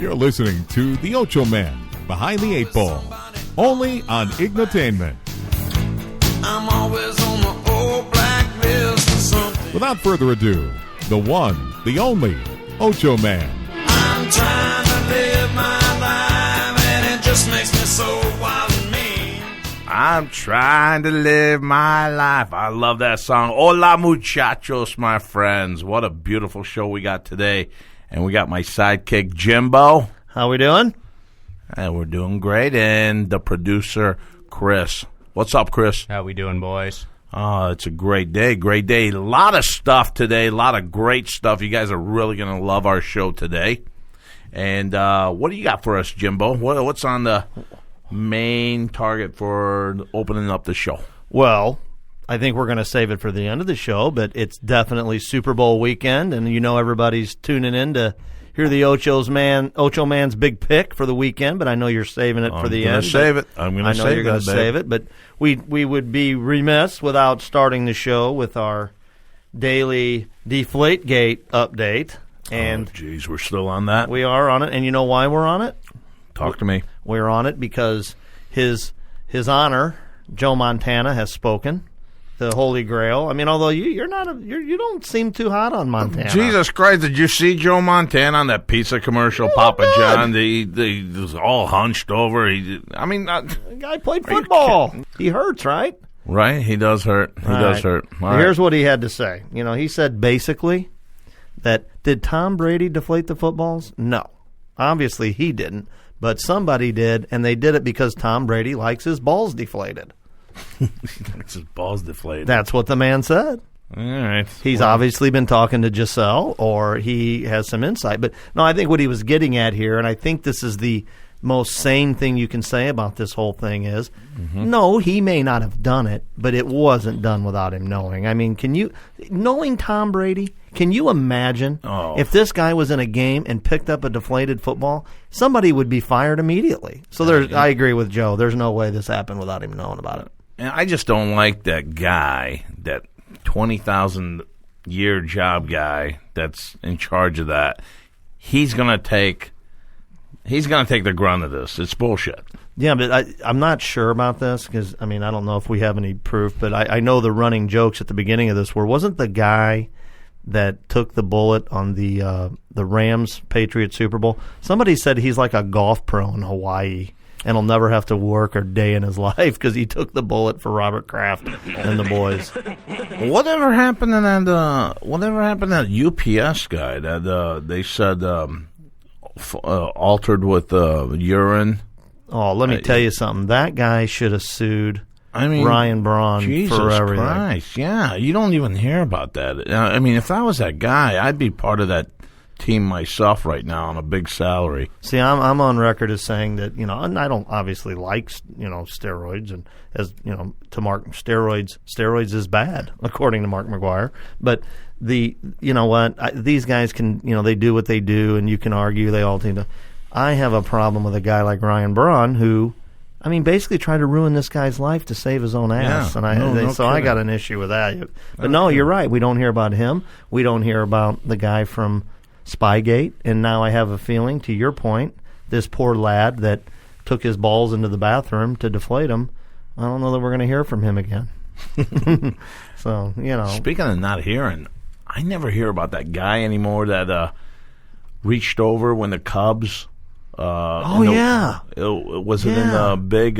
You're listening to The Ochoman, Behind the Eight Ball, only on Ignotainment. I'm always on the old blacklist or something. Without further ado, the one, the only, Ochoman. I'm trying to live my life, and it just makes me so wild and mean. I'm trying to live my life. I love that song. Hola, muchachos, my friends. What a beautiful show we got today. And we got my sidekick, Jimbo. How we doing? And we're doing great. And the producer, Chris. What's up, Chris? How we doing, boys? Oh, it's a great day. Great day. A lot of stuff today. A lot of great stuff. You guys are really going to love our show today. And what do you got for us, Jimbo? What's on the main target for opening up the show? Well, I think we're going to save it for the end of the show, but it's definitely Super Bowl weekend, and you know everybody's tuning in to hear the Ocho Man's big pick for the weekend, but I know you're saving it for the end. I'm going to save it. I know you're going to save it, but we would be remiss without starting the show with our daily Deflategate update. And geez, we're still on that? We are on it, and you know why we're on it? Talk to me. We're on it because His Honor, Joe Montana, has spoken. The Holy Grail. I mean, although you don't seem too hot on Montana. Jesus Christ! Did you see Joe Montana on that pizza commercial? Papa John, he was all hunched over. The guy played football. He hurts, right? Right, he does hurt. Hurt. Here's what he had to say. You know, he said basically that did Tom Brady deflate the footballs? No, obviously he didn't, but somebody did, and they did it because Tom Brady likes his balls deflated. His balls deflated. That's what the man said. All right. He's obviously been talking to Giselle, or he has some insight. But no, I think what he was getting at here, and I think this is the most sane thing you can say about this whole thing is, no, he may not have done it, but it wasn't done without him knowing. I mean, knowing Tom Brady, can you imagine if this guy was in a game and picked up a deflated football, somebody would be fired immediately. So I agree with Joe. There's no way this happened without him knowing about it. And I just don't like that guy, that 20,000-year job guy that's in charge of that. He's gonna take the grunt of this. It's bullshit. Yeah, but I'm not sure about this because, I mean, I don't know if we have any proof, but I know the running jokes at the beginning of this wasn't the guy that took the bullet on the Rams-Patriots Super Bowl. Somebody said he's like a golf pro in Hawaii and he'll never have to work a day in his life because he took the bullet for Robert Kraft and the boys. Whatever happened to that UPS guy that they said altered with urine? Oh, let me tell you something. That guy should have sued Ryan Braun for everything. Christ, yeah. You don't even hear about that. I mean, if I was that guy, I'd be part of that team myself right now on a big salary. See, I'm on record as saying that, and I don't obviously like, steroids, and steroids is bad according to Mark McGuire. But these guys can, they do what they do, and you can argue they all seem to. I have a problem with a guy like Ryan Braun who, basically tried to ruin this guy's life to save his own ass, and I got an issue with that. But no, you're right. We don't hear about him. We don't hear about the guy from Spygate, and now I have a feeling, to your point, this poor lad that took his balls into the bathroom to deflate them, I don't know that we're going to hear from him again. So, Speaking of not hearing, I never hear about that guy anymore that reached over when the Cubs... was it in the big...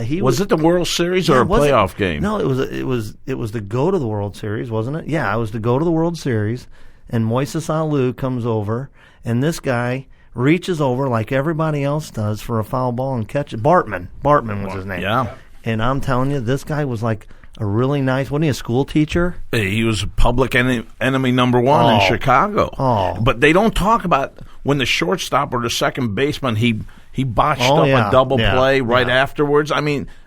he was it the World Series or a playoff game? No, it was to go to the World Series, wasn't it? Yeah, it was to go to the World Series, and Moises Alou comes over, and this guy reaches over like everybody else does for a foul ball and catches. Bartman was his name. Yeah. And I'm telling you, this guy was like a really nice, wasn't he a school teacher? He was public enemy number one in Chicago. Oh. But they don't talk about when the shortstop or the second baseman, he botched a double play right afterwards.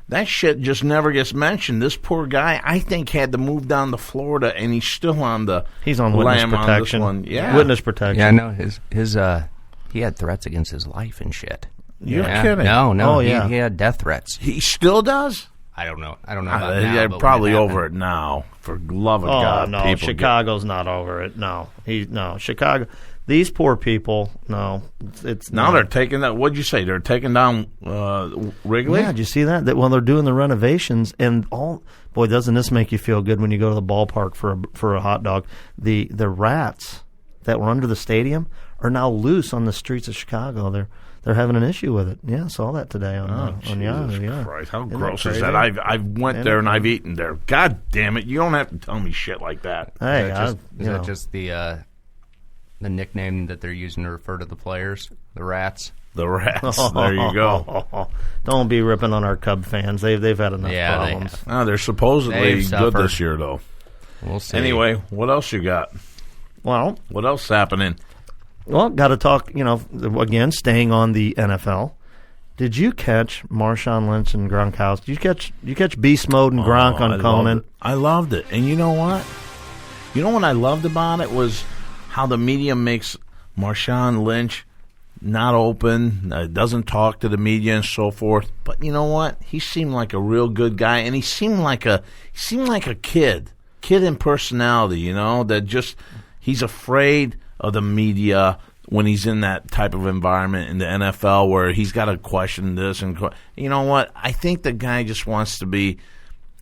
That shit just never gets mentioned. This poor guy, I think, had to move down to Florida, and he's still on the He's on witness protection. On this one. Yeah. Witness protection. Yeah, no, his he had threats against his life and shit. You're kidding. No, he had death threats. He still does? I don't know about now. They're probably over it now, for love of God. No, people Chicago's not over it. Chicago. These poor people, no, it's now not. they're taking that. What'd you say? They're taking down Wrigley? Yeah, did you see that? Well, they're doing the renovations, and boy, doesn't this make you feel good when you go to the ballpark for a hot dog? The rats that were under the stadium are now loose on the streets of Chicago. They're having an issue with it. Yeah, I saw that today on Yahoo. Yeah. Christ, how Isn't gross that is that? crazy? I've went there and I've eaten there. God damn it! You don't have to tell me shit like that. Hey, Is that just the nickname that they're using to refer to the players, the rats? The rats. There you go. Don't be ripping on our Cub fans. They've had enough Yeah, they problems. have. Oh, they're supposedly They've good suffered. this year, though. We'll see. Anyway, what else you got? Well, What else happening? got to talk. Again, staying on the NFL. Did you catch Marshawn Lynch and Gronkowski? Did you catch Beast Mode and Gronk on Conan? I loved it. And you know what? You know what I loved about it was how the media makes Marshawn Lynch not open, doesn't talk to the media and so forth. But you know what? He seemed like a real good guy, and he seemed like a kid in personality. That just he's afraid of the media when he's in that type of environment in the NFL where he's got to question this and you know what? I think the guy just wants to be.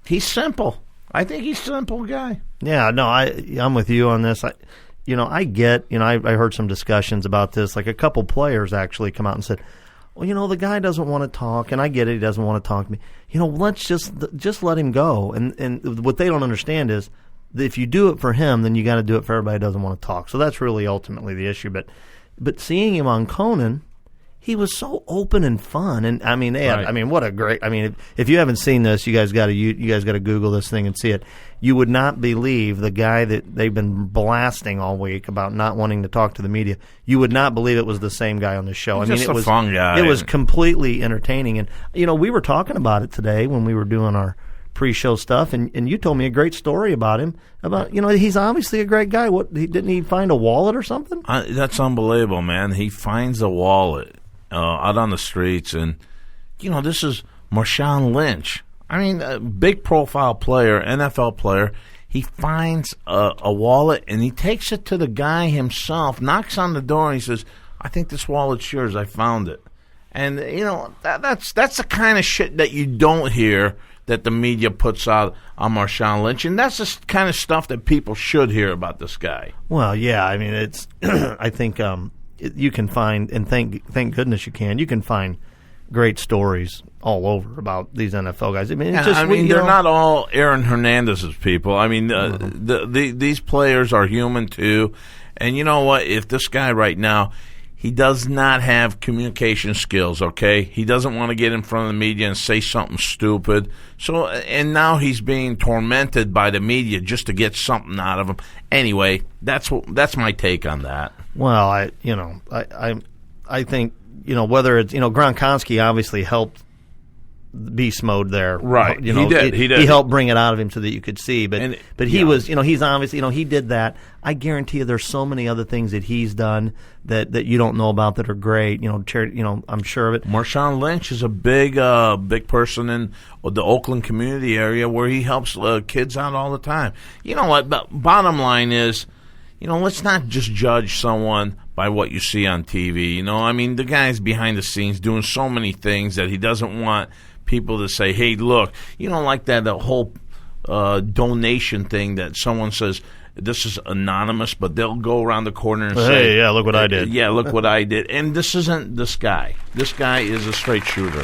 He's simple. I think he's a simple guy. Yeah, no, I'm with you on this. I get, I heard some discussions about this. Like a couple players actually come out and said, well, the guy doesn't want to talk, and I get it, he doesn't want to talk to me. Let's just let him go. And what they don't understand is that if you do it for him, then you got to do it for everybody who doesn't want to talk. So that's really ultimately the issue. But seeing him on Conan, he was so open and fun, and I mean, what a great. I mean, if you haven't seen this, you guys got to Google this thing and see it. You would not believe the guy that they've been blasting all week about not wanting to talk to the media. You would not believe it was the same guy on the show. He's just a fun guy. It was completely entertaining, and we were talking about it today when we were doing our pre-show stuff, and you told me a great story about him. About he's obviously a great guy. Didn't he find a wallet or something? That's unbelievable, man. He finds a wallet out on the streets, and this is Marshawn Lynch. I mean, a big profile player, NFL player. He finds a wallet and he takes it to the guy himself, knocks on the door, and he says, "I think this wallet's yours. I found it." And that's the kind of shit that you don't hear that the media puts out on Marshawn Lynch, and that's the kind of stuff that people should hear about this guy. Well, yeah, I mean, it's. I think you can find, and thank goodness you can find great stories all over about these NFL guys. I mean, it's just, they're not all Aaron Hernandez's people. I mean, these players are human too, and you know what? If this guy right now, he does not have communication skills, okay? He doesn't want to get in front of the media and say something stupid. So, and now he's being tormented by the media just to get something out of him. Anyway, that's my take on that. Well, I think, whether it's, Gronkowski obviously helped beast mode there. Right. He did. He helped bring it out of him so that you could see. But he was, he's obviously, he did that. I guarantee you there's so many other things that he's done that you don't know about that are great. I'm sure of it. Marshawn Lynch is a big person in the Oakland community area where he helps kids out all the time. You know what? But bottom line is, let's not just judge someone by what you see on TV. I mean, the guy's behind the scenes doing so many things that he doesn't want people to say, hey, look, like that whole donation thing that someone says, this is anonymous, but they'll go around the corner and say, hey, yeah, look what I did. Yeah, look what I did. And this isn't this guy. This guy is a straight shooter.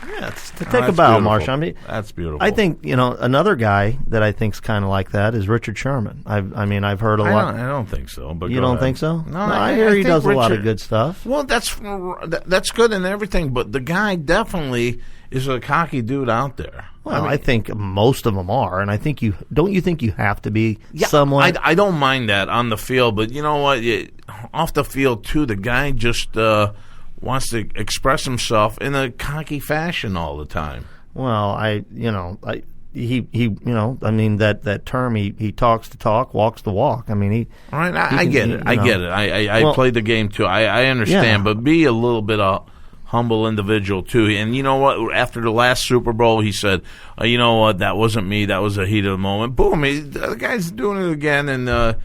Yeah, to take a bow, Marshawn. I mean, that's beautiful. I think, another guy that I think's kind of like that is Richard Sherman. I've heard a lot. I don't think so. But you don't think so? No, I hear he does a lot of good stuff. Well, that's good and everything, but the guy definitely is a cocky dude out there. Well, I think most of them are, and I think don't you think you have to be somewhat? I don't mind that on the field, but you know what? Off the field too, the guy just wants to express himself in a cocky fashion all the time. Well, that term, he talks the talk, walks the walk. I mean, all right, I get it. I played the game too. I understand, but be a little bit humble individual too. And you know what? After the last Super Bowl, he said, "You know what? That wasn't me. That was a heat of the moment." Boom! The guy's doing it again, and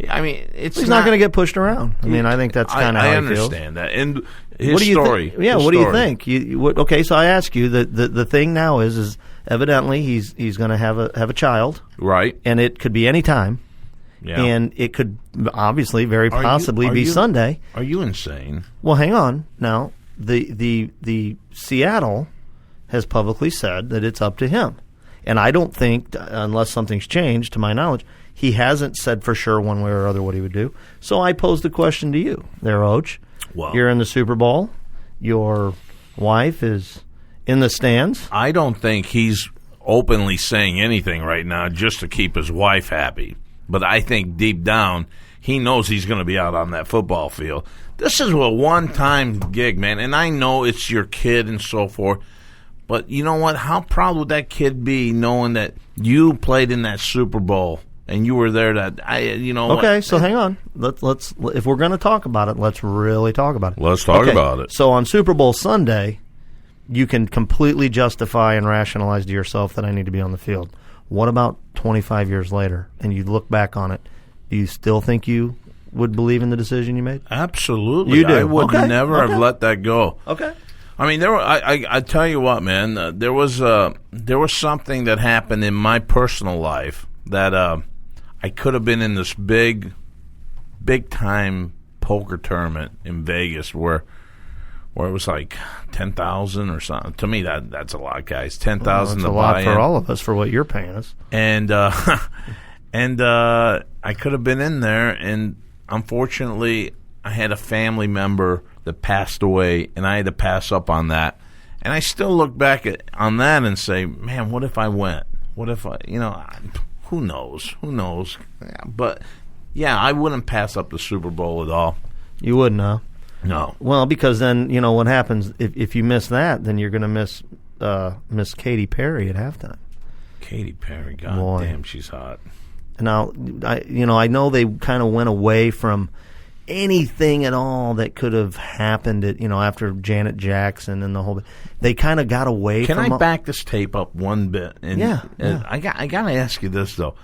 I mean, he's not going to get pushed around. I mean, I think that's kind of how he feels. I understand that. And his story. Yeah, what do you think? Okay, so I ask you, the thing now is evidently he's going to have a child. Right. And it could be any time. Yeah. And it could obviously very possibly be Sunday. Are you insane? Well, hang on. Now, the Seattle has publicly said that it's up to him. And I don't think, unless something's changed, to my knowledge, he hasn't said for sure one way or other what he would do. So I posed the question to you there, Och. Well, you're in the Super Bowl. Your wife is in the stands. I don't think he's openly saying anything right now just to keep his wife happy. But I think deep down, he knows he's going to be out on that football field. This is a one-time gig, man. And I know it's your kid and so forth. But you know what? How proud would that kid be knowing that you played in that Super Bowl and you were there? Okay, so hang on. Let's if we're going to talk about it, let's really talk about it. Let's talk about it. So on Super Bowl Sunday, you can completely justify and rationalize to yourself that I need to be on the field. What about 25 years later, and you look back on it? Do you still think you would believe in the decision you made? Absolutely. You do. I would never have let that go. Okay. I mean, I tell you what, man. There was something that happened in my personal life that I could have been in this big time poker tournament in Vegas where it was like 10,000 or something. To me, that's a lot, guys. 10,000 to buy in. That's a lot for all of us for what you're paying us. And I could have been in there, and unfortunately, I had a family member that passed away, and I had to pass up on that. And I still look back on that and say, man, what if I went? What if who knows? Yeah, but, yeah, I wouldn't pass up the Super Bowl at all. You wouldn't, huh? No. Well, because then, what happens, if you miss that, then you're going to miss Katy Perry at halftime. Katy Perry, God damn, she's hot. Now, I know they kind of went away from anything at all that could have happened after Janet Jackson and the whole. They kind of got away. Can from I back this tape up one bit? Yeah. I got to ask you this though.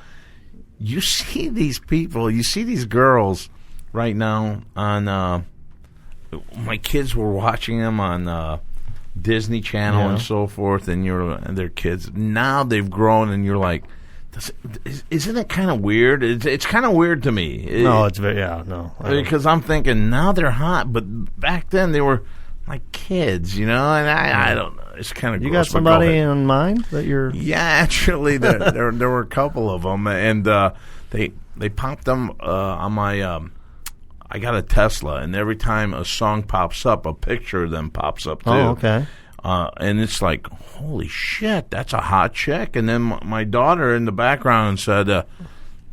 You see these people, you see these girls right now on. My kids were watching them on Disney Channel and so forth, and they're kids. Now they've grown, and you're like. Isn't it kind of weird? It's kind of weird to me. No, it's very no. Because I'm thinking now they're hot, but back then they were like kids, and I don't know. It's kind of. You got somebody in mind that you're? Yeah, actually, there were a couple of them, and they popped them on my. I got a Tesla, and every time a song pops up, a picture of them pops up too. Oh, okay. And it's like, holy shit, that's a hot chick. And then my daughter in the background said,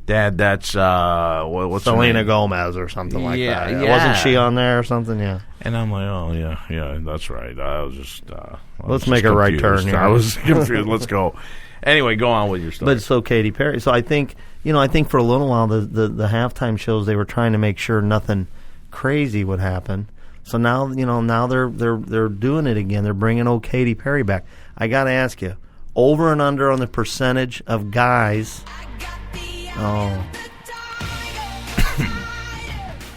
Dad, that's what's Selena Gomez or something like that. Yeah. Wasn't she on there or something? Yeah. And I'm like, oh, yeah, that's right. I was just let's make a right turn here. I was confused. Let's go. Anyway, go on with your story. But so Katy Perry. So I think for a little while the halftime shows, they were trying to make sure nothing crazy would happen. So now, now they're doing it again. They're bringing old Katy Perry back. I got to ask you, over and under on the percentage of guys. Oh,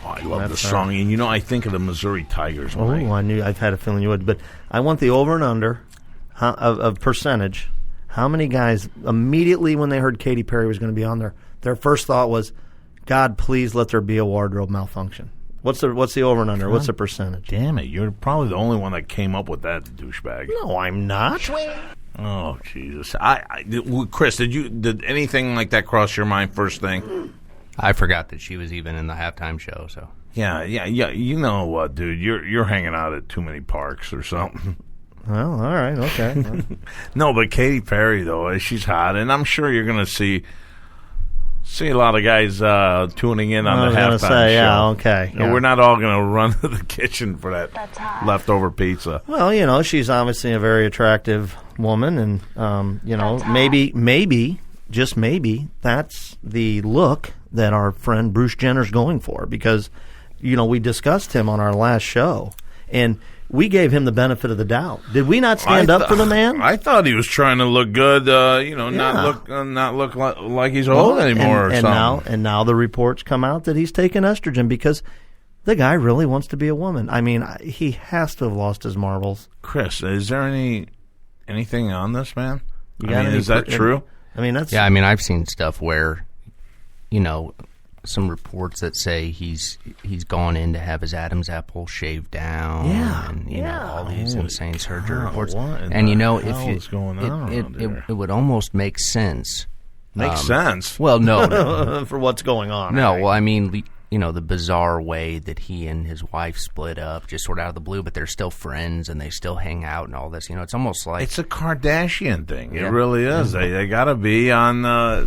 I love the song, and I think of the Missouri Tigers. I knew. I've had a feeling you would, but I want the over and under of percentage. How many guys immediately when they heard Katy Perry was going to be on there, their first thought was, "God, please let there be a wardrobe malfunction." What's the over and under? What's the percentage? Damn it! You're probably the only one that came up with that, douchebag. No, I'm not. Oh Jesus! Chris, did anything like that cross your mind first thing? I forgot that she was even in the halftime show. So yeah. You know what, dude? You're hanging out at too many parks or something. Well, all right, okay. No, but Katy Perry though, she's hot, and I'm sure you're going to see a lot of guys tuning in on the halftime show. Yeah, okay. Yeah. We're not all going to run to the kitchen for that leftover pizza. Well, she's obviously a very attractive woman, and maybe, just maybe, that's the look that our friend Bruce Jenner's going for, because we discussed him on our last show, and we gave him the benefit of the doubt. Did we not stand up for the man? I thought he was trying to look good, not look like he's old anymore or something. Now the reports come out that he's taken estrogen because the guy really wants to be a woman. I mean, he has to have lost his marbles. Chris, is there anything on this, man? Is that true? I mean, that's... Yeah, I mean, I've seen stuff where, some reports that say he's gone in to have his Adam's apple shaved down. Yeah, and, all these insane surgery reports. What and, is going on it would almost make sense. Makes sense. Well, no. for what's going on. No, right? well, I mean, the bizarre way that he and his wife split up just sort of out of the blue, but they're still friends and they still hang out and all this. It's almost like... It's a Kardashian thing. Yeah. It really is. Yeah. They got to be on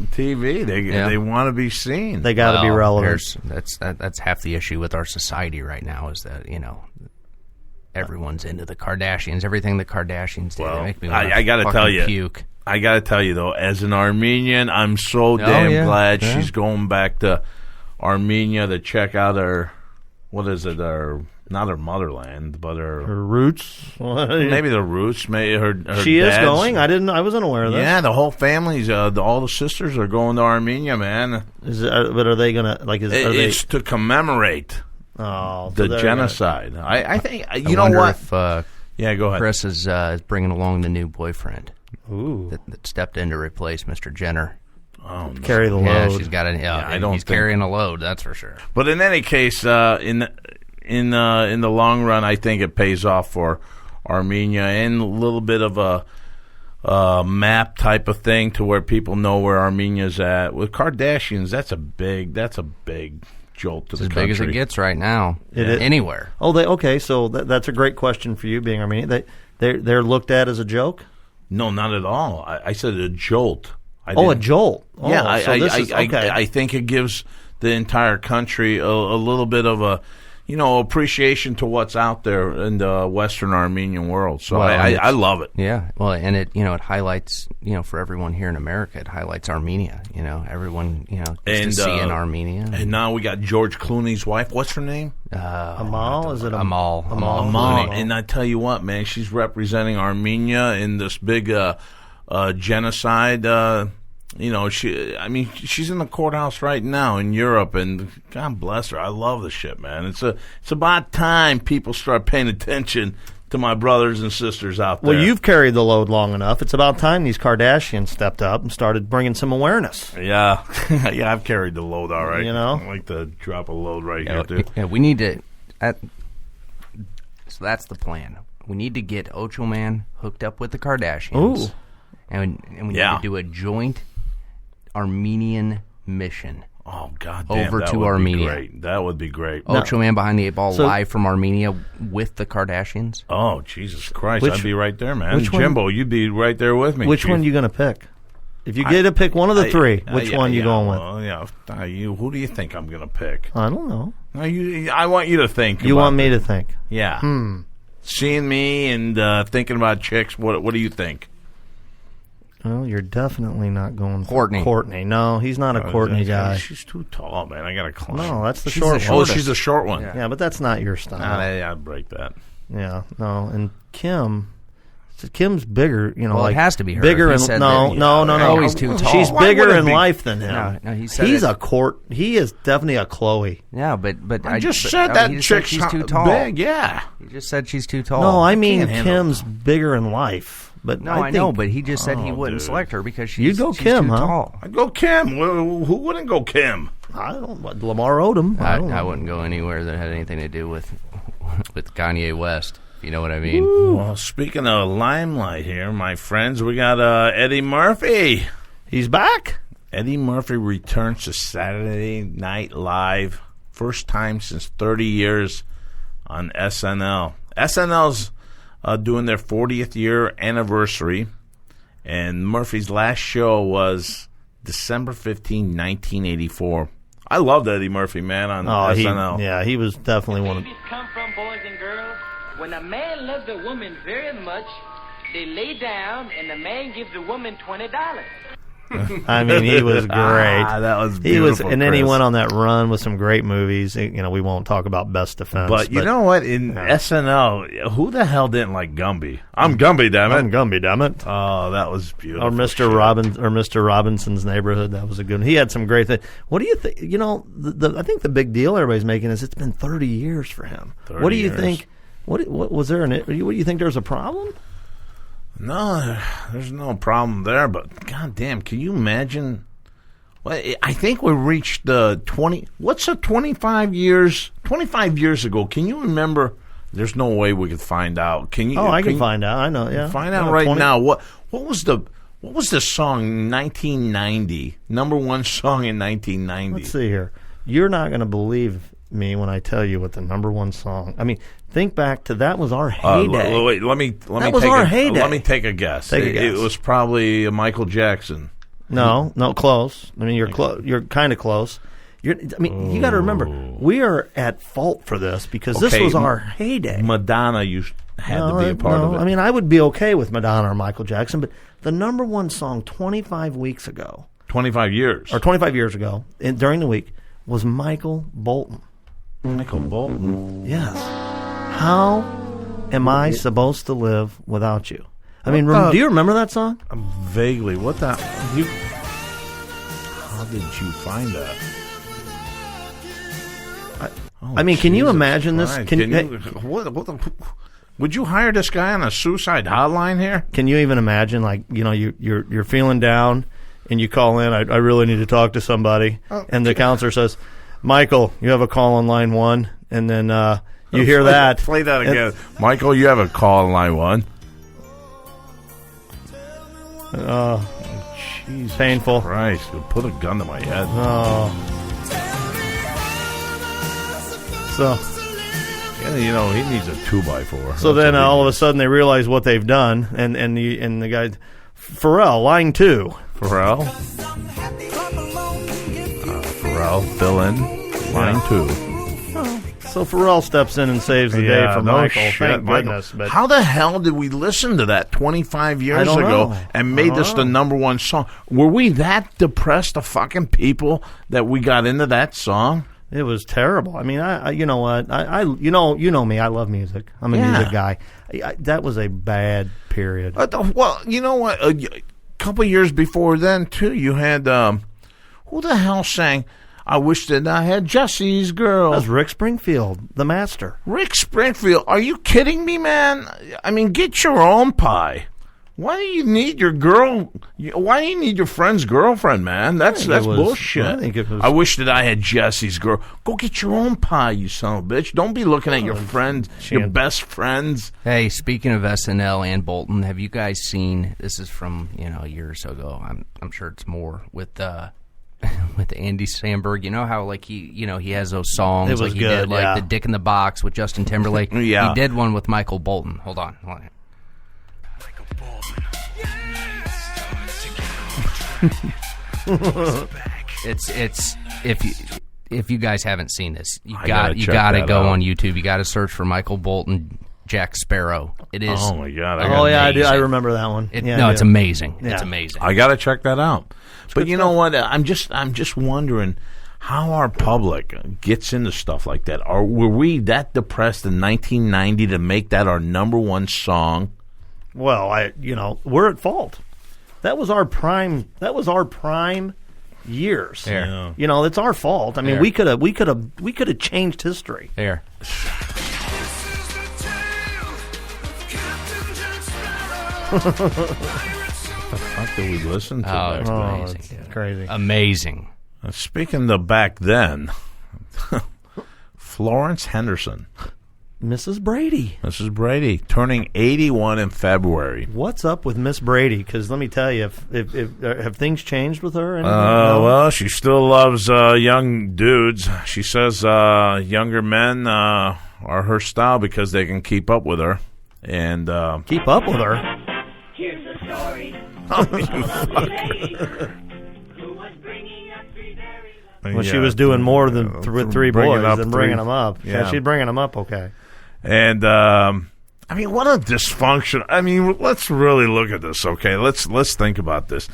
TV. They want to be seen. They got to be relevant. That's half the issue with our society right now is that, everyone's into the Kardashians. Everything the Kardashians do. Well, They make me I got to tell you. Puke. I got to tell you, though, as an Armenian, I'm so damn glad she's going back to Armenia to check out her, not her motherland, but her roots. Maybe the roots. Maybe her. She dad's, is going. I wasn't aware of that. Yeah, the whole family's. All the sisters are going to Armenia, man. But are they gonna It's to commemorate the genocide. I think you know what. Yeah, go ahead. Chris is bringing along the new boyfriend. Ooh, that stepped in to replace Mr. Jenner. Oh, no. Carry the load. Yeah, she's got it. He's carrying a load. That's for sure. But in any case, in the long run, I think it pays off for Armenia and a little bit of a map type of thing to where people know where Armenia's at. With Kardashians, that's a big jolt to the country. As big as it gets right now. Anywhere. Okay. So that's a great question for you, being Armenian. They're looked at as a joke. No, not at all. I said a jolt. A jolt. Yeah, I think it gives the entire country a little bit of a, appreciation to what's out there in the Western Armenian world. So I love it. Yeah, well, and it highlights for everyone here in America. It highlights Armenia. Everyone gets to see in Armenia. And now we got George Clooney's wife. What's her name? Amal. Is it Amal? Amal. And I tell you what, man, she's representing Armenia in this big genocide. She's in the courthouse right now in Europe, and God bless her. I love the shit, man. It's about time people start paying attention to my brothers and sisters out there. Well, you've carried the load long enough. It's about time these Kardashians stepped up and started bringing some awareness. Yeah. Yeah, I've carried the load all right. I like to drop a load right here, too. Yeah, we need to... So that's the plan. We need to get Ochoman hooked up with the Kardashians. Ooh. And we need to do a joint Armenian mission. Oh, God damn. Over to Armenia. Great. That would be great. Ochoman behind the 8 Ball live from Armenia with the Kardashians. Oh, Jesus Christ. I'd be right there, man. Jimbo, one, you'd be right there with me. Which one are you going to pick? If you get to pick one of the three, which one are you going with? Who do you think I'm going to pick? I don't know. No, I want you to think. You want me to think? Yeah. Seeing me and thinking about chicks, what do you think? Well, you're definitely not going Courtney. Courtney. No, he's not a Courtney guy. She's too tall, man. I got to climb. No, that's the short one. Oh, she's the short one. Yeah, but that's not your style. I'd break that. Yeah, no. And Kim's bigger, it has to be her. Bigger and no. Oh, he's too tall. She's bigger in life than him. No, he said he's He is definitely a Chloe. Yeah, but I just said that chick's she's too tall. Big, yeah. He just said she's too tall. No, I mean Kim's bigger in life. But no, I know, but he just said he wouldn't select her because she's Kim, too huh? tall. I'd go Kim. Who wouldn't go Kim? I don't. Lamar Odom. I wouldn't go anywhere that had anything to do with Kanye West. If you know what I mean. Ooh. Well, speaking of limelight here, my friends, we got Eddie Murphy. He's back. Eddie Murphy returns to Saturday Night Live, first time since 30 years on SNL. SNL's doing their 40th year anniversary, and Murphy's last show was December 15, 1984. I loved Eddie Murphy, man, on SNL. He was definitely one of them. Come from, boys and girls. When a man loves a woman very much, they lay down and the man gives the woman $20. I mean, he was great. That was beautiful. And then he Chris. went on that run with some great movies. We won't talk about Best Defense. But you know what? In SNL, who the hell didn't like Gumby? I'm Gumby, damn it. I'm Gumby, damn it. Oh, that was beautiful. Or Mr. Robinson's Neighborhood. That was a good one. He had some great things. What do you think? I think the big deal everybody's making is it's been 30 years for him. What do you think? What was there? What do you think? There's a problem? No, there's no problem there. But goddamn, can you imagine? Well, I think we reached the 20. What's the 25 years? 25 years ago. Can you remember? There's no way we could find out. Can you? Oh, I can find out. I know. Yeah, find out right now. What was the song in 1990? Number one song in 1990. Let's see here. You're not going to believe me when I tell you what the number one song. I mean, think back to that was our heyday. Wait, let me was take our heyday. Let me take a guess. It was probably Michael Jackson. No, close. I mean, you're close. You're kind of close. You got to remember, we are at fault for this because this was our heyday. Madonna had to be a part of it. I mean, I would be okay with Madonna or Michael Jackson, but the number one song 25 weeks ago, 25 years, or 25 years ago, during the week, was Michael Bolton. Michael Bolton. Yes. How am I supposed to live without you? I mean, do you remember that song? Vaguely. What the? How did you find that? I mean, can you imagine this? Would you hire this guy on a suicide hotline here? Can you even imagine, like, you're feeling down and you call in, I really need to talk to somebody, and the counselor says, Michael, you have a call on line 1, and then you hear that. Play that again. Michael, you have a call on line 1. Jesus painful. Christ, put a gun to my head. Oh. So, yeah, he needs a 2x4. So then all of a sudden they realize what they've done, and the guy, Pharrell, line 2. Pharrell, fill in, line 2. So Pharrell steps in and saves the day for Michael. Shit, Thank Michael. goodness. But how the hell did we listen to that 25 years ago and made this the number one song? Were we that depressed of fucking people that we got into that song? It was terrible. I mean, you know what? You know me. I love music. I'm a music guy. That was a bad period. Well, you know what? A couple years before then, too, you had who the hell sang I Wish That I Had Jesse's Girl? That was Rick Springfield, the master. Rick Springfield? Are you kidding me, man? I mean, get your own pie. Why do you need your girl? Why do you need your friend's girlfriend, man? That's bullshit. I wish that I had Jesse's girl. Go get your own pie, you son of a bitch. Don't be looking at your friends, your best friends. Hey, speaking of SNL and Bolton, have you guys seen? This is from a year or so ago. I'm sure it's more with Andy Samberg. You know how he has those songs. It was like he good, did the Dick in the Box with Justin Timberlake. Yeah, he did one with Michael Bolton. Hold on. It's if you guys haven't seen this, you gotta go on YouTube. You gotta search for Michael Bolton, Jack Sparrow. It is. Oh my god! I remember that one. It's amazing. Yeah. It's amazing. I gotta check that out. But you know what? I'm just wondering how our public gets into stuff like that. Were we that depressed in 1990 to make that our number one song? Well, we're at fault. That was our prime years. Yeah. It's our fault. I mean, we could have changed history. There. What the fuck did we listen to? Oh, it's amazing. It's crazy. Amazing. Speaking of back then, Florence Henderson. Mrs. Brady. Mrs. Brady, turning 81 in February. What's up with Miss Brady? Because let me tell you, if have things changed with her? Well, she still loves young dudes. She says younger men are her style because they can keep up with her. And keep up with her? Here's the story. Oh, you fucker. Who was bringing up three very Well, she was doing more than with three boys than bringing them up. Yeah, she's bringing them up okay. And I mean, what a dysfunction! I mean, let's really look at this. Okay, let's think about this.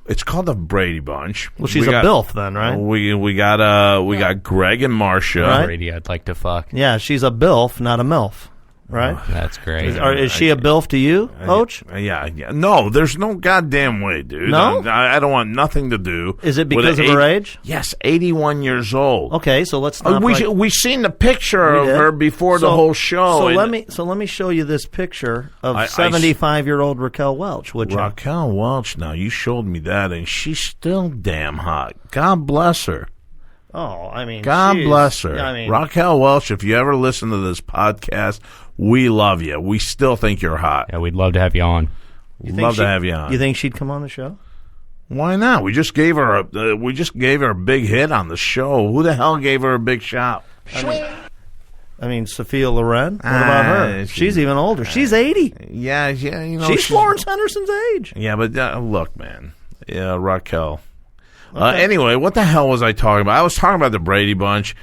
It's called the Brady Bunch. Well, she's a BILF then, right? We got Greg and Marcia. Right. Brady, I'd like to fuck. Yeah, she's a BILF, not a MILF. Right? That's great. Is she a BILF to you, Coach? Yeah. No, there's no goddamn way, dude. No? I don't want nothing to do. Is it because of her age? Yes, 81 years old. Okay, so let's not. We seen the picture of her before the whole show. So let me show you this picture of 75-year-old Raquel Welch. Would you? Raquel Welch. Now you showed me that, and she's still damn hot. God bless her. Oh, I mean, God bless her. I mean, Raquel Welch, if you ever listen to this podcast, we love you. We still think you're hot. Yeah, we'd love to have you on. We'd love to have you on. You think she'd come on the show? Why not? We just gave her a big hit on the show. Who the hell gave her a big shout? I mean, Sophia Loren. What about her? She's even older. She's 80. Yeah, you know. She's Florence Henderson's age. Yeah, but look, man. Yeah, Raquel. Okay. Anyway, what the hell was I talking about? I was talking about the Brady Bunch.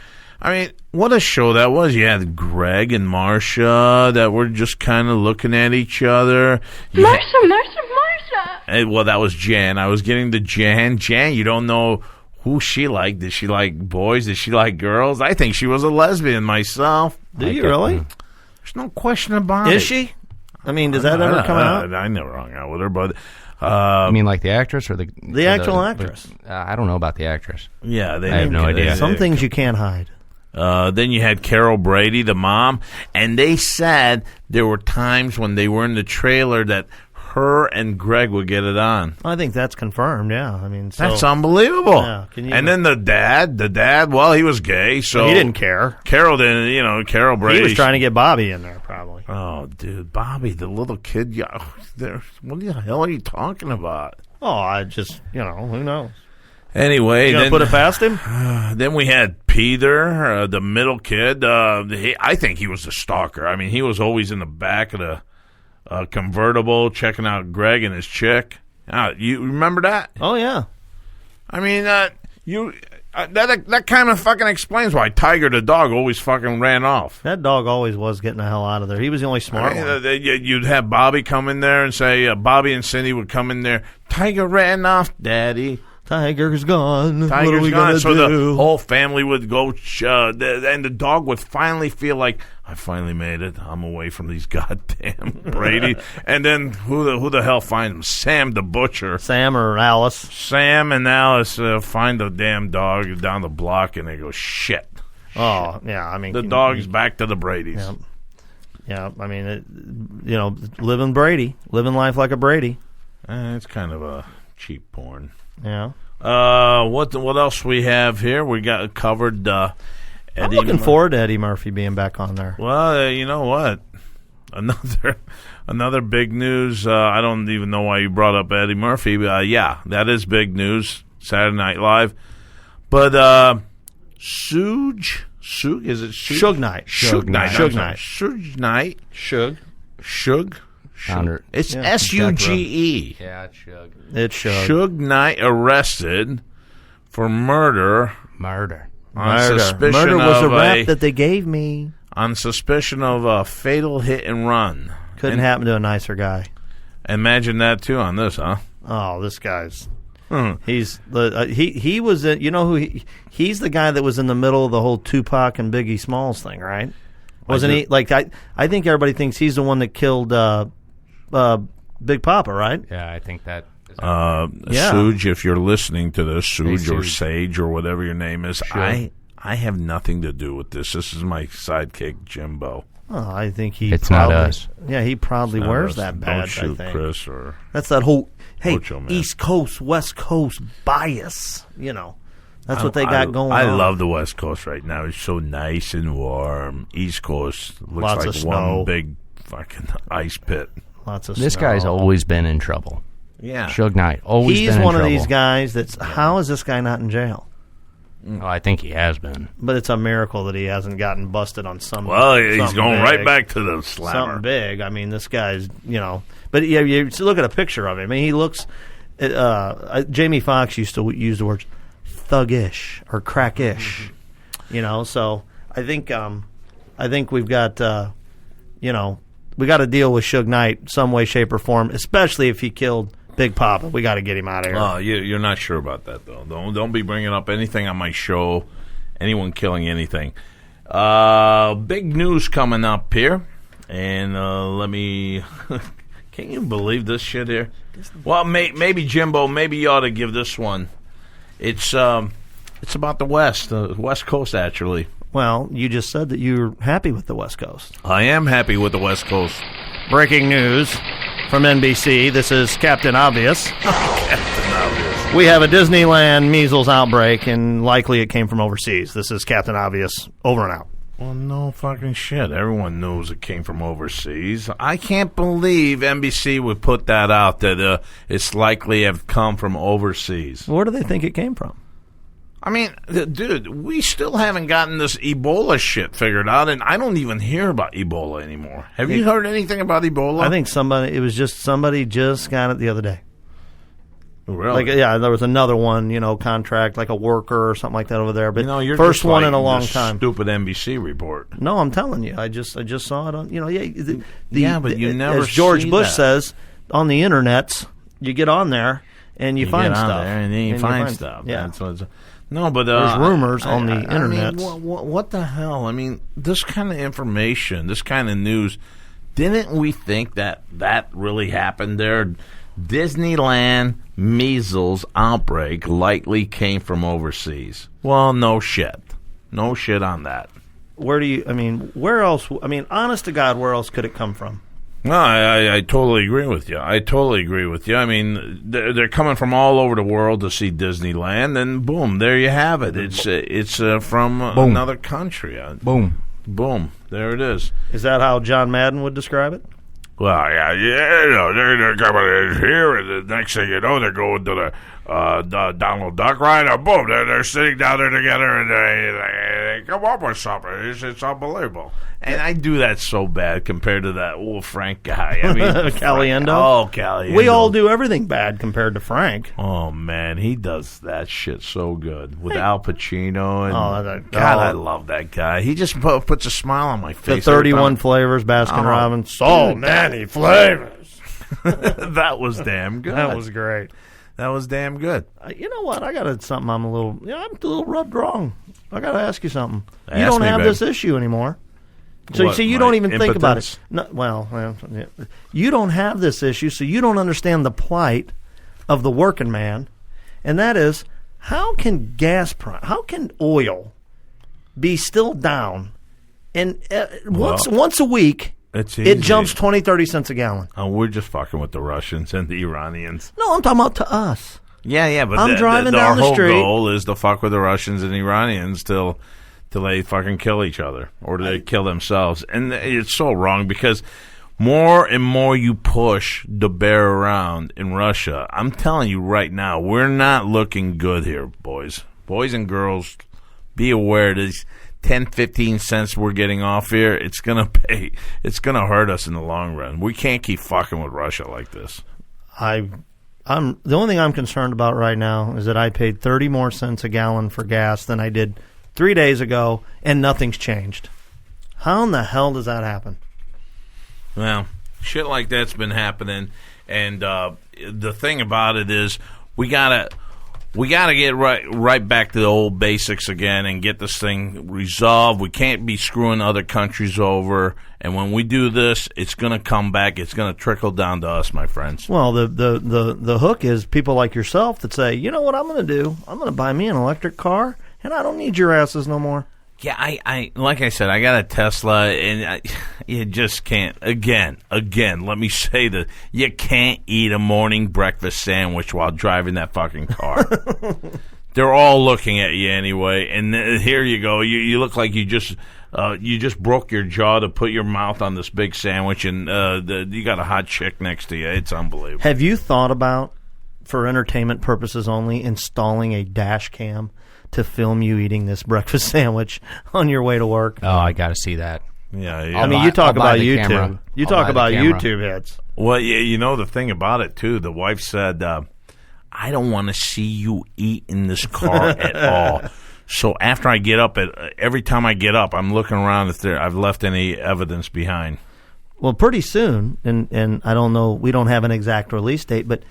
I mean, what a show that was. You had Greg and Marcia that were just kind of looking at each other. Marcia. Well, that was Jan. I was getting to Jan. Jan, you don't know who she liked. Did she like boys? Did she like girls? I think she was a lesbian myself. Do you really? There's no question about it. Is she? I mean, does that ever come out? I never hung out with her, but... I mean, like the actress or the actual actress? I don't know about the actress. Yeah, I have no idea. Some things you can't hide. Then you had Carol Brady, the mom, and they said there were times when they were in the trailer that her and Greg would get it on. I think that's confirmed. Yeah, I mean, that's unbelievable. Yeah, and then the dad, well, he was gay, so he didn't care. Carol didn't, Carol Brady. He was trying to get Bobby in there, probably. Oh, dude, Bobby, the little kid. What the hell are you talking about? Oh, I just, who knows? Anyway, you gonna put it past him? Then we had Peter, the middle kid. I think he was the stalker. I mean, he was always in the back of the convertible checking out Greg and his chick. You remember that? Oh yeah. I mean, that kind of fucking explains why Tiger the dog always fucking ran off. That dog always was getting the hell out of there. He was the only smart one. You'd have Bobby come in there and say, Bobby and Cindy would come in there. Tiger ran off, Daddy. Tiger's gone. Tiger's what are we gone. So do? The whole family would go, and the dog would finally feel like, I finally made it. I'm away from these goddamn Brady. And then who the hell finds him? Sam the butcher. Sam or Alice. Sam and Alice find the damn dog down the block, and they go, shit. Oh, yeah. I mean, the dog's back to the Bradys. Yeah. I mean, living life like a Brady. It's kind of a cheap porn. Yeah. What else we have here? We got covered. I'm looking forward to Eddie Murphy being back on there. Well, you know what? Another big news. I don't even know why you brought up Eddie Murphy. Yeah, that is big news. Saturday Night Live. But Suge, is it Suge? Suge Knight. Suge Knight. It's Suge. Yeah, it's Suge. It's Suge. Suge Knight arrested for murder. On suspicion murder was of a rap that they gave me. On suspicion of a fatal hit and run. Couldn't happen to a nicer guy. Imagine that too on this, huh? Oh, this guy's. He's he was he's the guy that was in the middle of the whole Tupac and Biggie Smalls thing, right? Wasn't he? Like I think everybody thinks he's the one that killed Big Papa, right? Yeah, I think that. Suge, if you're listening to this, Suge or Sage or whatever your name is, sure. I have nothing to do with this. This is my sidekick, Jimbo. Oh, I think he. It's probably, not us. Yeah, he probably wears that badge. Don't shoot I think. Chris or that's that whole Ochoman. East Coast, West Coast bias. That's what they got going on. I love the West Coast right now. It's so nice and warm. East Coast looks Lots like of snow. one big fucking ice pit. Lots of This snow. guy's always been in trouble. Yeah, Suge Knight always He's been in one trouble. of these guys that's. How is this guy not in jail? Oh, I think he has been. But it's a miracle that he hasn't gotten busted on some. Well, he's something going big. right back to the slammer. Something big. I mean, this guy's, But yeah, you look at a picture of him. I mean, he looks. Jamie Foxx used to use the words thuggish or crackish. So I think we've got. We got to deal with Suge Knight some way, shape, or form, especially if he killed Big Papa. We got to get him out of here. You're not sure about that, though. Don't be bringing up anything on my show, anyone killing anything. Big news coming up here. And let me... Can you believe this shit here? Well, maybe, Jimbo, maybe you ought to give this one. It's about the West Coast, actually. Well, you just said that you're happy with the West Coast. I am happy with the West Coast. Breaking news from NBC. This is Captain Obvious. Captain Obvious. We have a Disneyland measles outbreak, and likely it came from overseas. This is Captain Obvious. Over and out. Well, no fucking shit. Everyone knows it came from overseas. I can't believe NBC would put that out, that it's likely have come from overseas. Where do they think it came from? I mean, dude, we still haven't gotten this Ebola shit figured out, and I don't even hear about Ebola anymore. Have you heard anything about Ebola? I think somebody just got it the other day. Really? There was another one, contract, like a worker or something like that over there. But you're first one like in a long time. Stupid NBC report. No, I'm telling you, I just saw it on. But you never. As George see Bush that. says, on the internets, you get on there and you find get on stuff, there and then you find stuff. Yeah. That's what no, but there's rumors on the internet. What the hell? I mean, this kind of information, this kind of news. Didn't we think that really happened there? Disneyland measles outbreak likely came from overseas. Well, no shit. No shit on that. Where else? Honest to God, where else could it come from? No, I totally agree with you. I mean, they're coming from all over the world to see Disneyland, and boom, there you have it. It's from another country. Boom. There it is. Is that how John Madden would describe it? Well, they're coming in here, and the next thing you know, they're going to the Donald Duck ride, and boom, they're sitting down there together, and they come up with something. It's unbelievable. And I do that so bad compared to that old Frank guy. I mean, Caliendo? Oh, Caliendo. We all do everything bad compared to Frank. Oh, man, he does that shit so good with Al Pacino. And God, I love that guy. He just puts a smile on my face. The 31 flavors, Baskin Robbins. So many flavors. That was damn good. That was great. That was damn good. You know what? I got something I'm a little rubbed wrong. I got to ask you something. You Ask don't me, have babe. this issue anymore. So What, you my don't even think about it. impotence? No, you don't have this issue, so you don't understand the plight of the working man, and that is how can oil be still down, and once a week It's it easy. jumps 20, 30 cents a gallon. Oh, we're just fucking with the Russians and the Iranians. No, I'm talking about to us. Yeah, but I'm driving our down the whole street. goal is to fuck with the Russians and Iranians till they fucking kill each other or they kill themselves. And it's so wrong because more and more you push the bear around in Russia. I'm telling you right now, we're not looking good here, boys. Boys and girls, be aware these 10, 15 cents we're getting off here, it's going to pay. It's going to hurt us in the long run. We can't keep fucking with Russia like this. I'm the only thing I'm concerned about right now is that I paid 30 more cents a gallon for gas than I did 3 days ago, and nothing's changed. How in the hell does that happen? Well, shit like that's been happening, and the thing about it is we gotta get right back to the old basics again and get this thing resolved. We can't be screwing other countries over, and when we do this, it's going to come back. It's going to trickle down to us, my friends. Well, the hook is people like yourself that say, you know what I'm going to do? I'm going to buy me an electric car, and I don't need your asses no more. Yeah, I like I said, I got a Tesla, and you just can't. Again, let me say that you can't eat a morning breakfast sandwich while driving that fucking car. They're all looking at you anyway, and here you go. You look like you just broke your jaw to put your mouth on this big sandwich, and you got a hot chick next to you. It's unbelievable. Have you thought about, for entertainment purposes only, installing a dash cam to film you eating this breakfast sandwich on your way to work? Oh, I got to see that. Yeah. I mean, you talk about YouTube. Camera. You I'll talk buy the about camera. YouTube hits. Well, you know the thing about it too. The wife said, "I don't want to see you eat in this car at all." So after I get up, every time I get up, I'm looking around if I've left any evidence behind. Well, pretty soon, and I don't know, we don't have an exact release date, but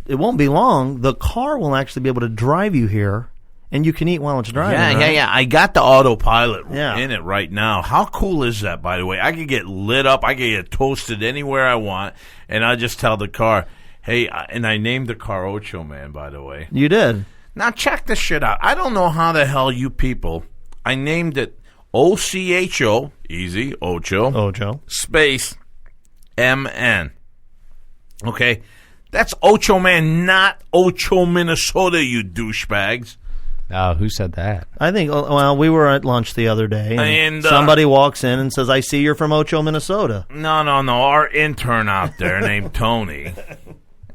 it won't be long. The car will actually be able to drive you here, and you can eat while it's driving. Yeah. I got the autopilot Yeah. in it right now. How cool is that, by the way? I can get lit up. I can get toasted anywhere I want, and I just tell the car, hey, and I named the car Ochoman, by the way. You did. Now, check this shit out. I don't know how the hell you people, I named it OCHO, easy, Ocho, space MN. Okay? That's Ochoman, not Ocho, Minnesota, you douchebags. Oh, who said that? I think, well, we were at lunch the other day, and somebody walks in and says, I see you're from Ocho, Minnesota. No. Our intern out there named Tony,